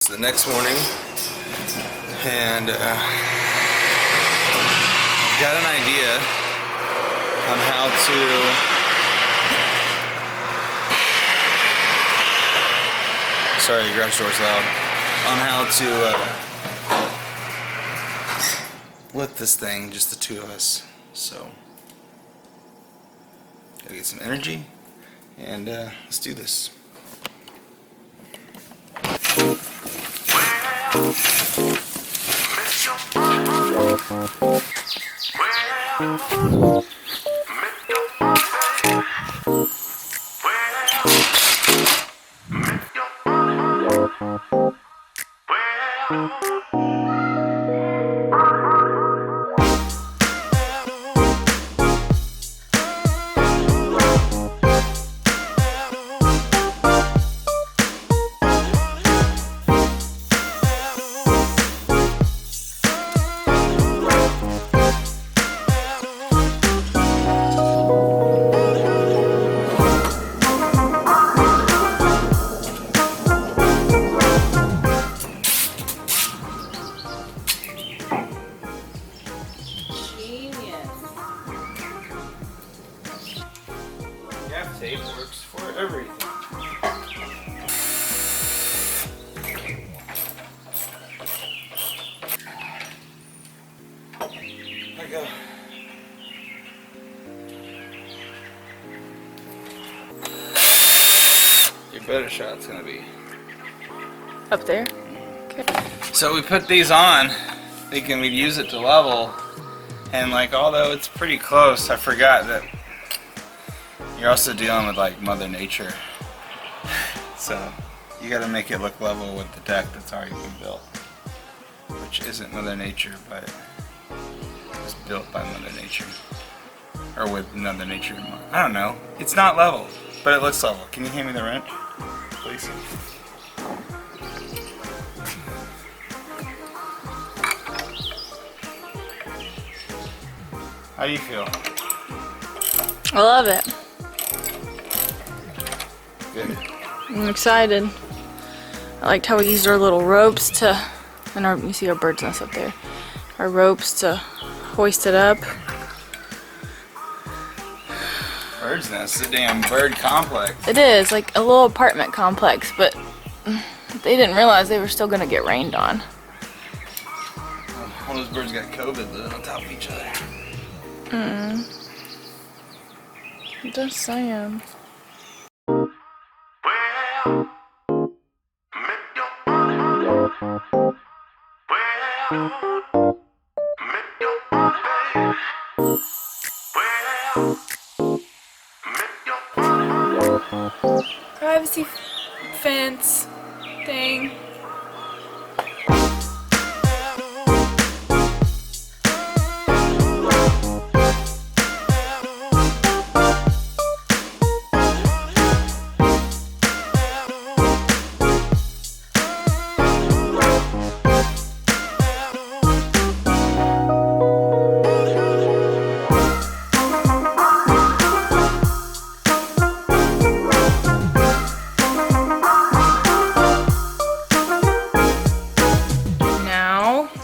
It's the next morning, and got an idea on how to. Sorry, the garage door's loud. On how to lift this thing, just the two of us. So, gotta get some energy, and let's do this. Gaff tape works for everything. There we go. Your better shot's gonna be up there. Okay. So we put these on thinking we'd use it to level, and like although it's pretty close, I forgot that you're also dealing with like Mother Nature. So you gotta make it look level with the deck that's already been built. Which isn't Mother Nature, but it was built by Mother Nature. Or with Mother Nature in mind. I don't know. It's not level, but it looks level. Can you hand me the wrench, please? How do you feel? I love it. Good. I'm excited. I liked how we used our little ropes to, and you see our bird's nest up there. Our ropes to hoist it up. Bird's nest, it's a damn bird complex. It is, like a little apartment complex, but they didn't realize they were still gonna get rained on. All those birds got COVID living on top of each other. Just saying. Privacy fence thing.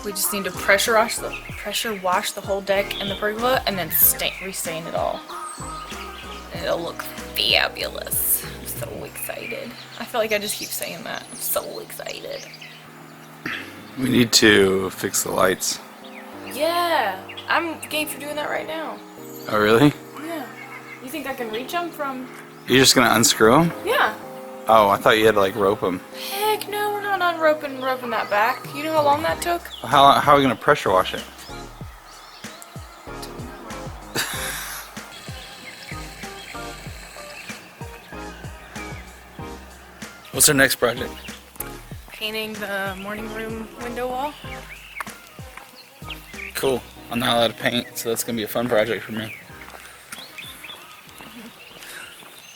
We just need to pressure wash the whole deck and the pergola, and then restain it all. And it'll look fabulous. I'm so excited. I feel like I just keep saying that. I'm so excited. We need to fix the lights. Yeah, I'm game for doing that right now. Oh really? Yeah. You think I can reach them from? You're just gonna unscrew them? Yeah. Oh, I thought you had to like rope them. Heck no, we're not unroping that back. You know how long that took? How are we gonna pressure wash it? What's our next project? Painting the morning room window wall. Cool. I'm not allowed to paint, so that's gonna be a fun project for me.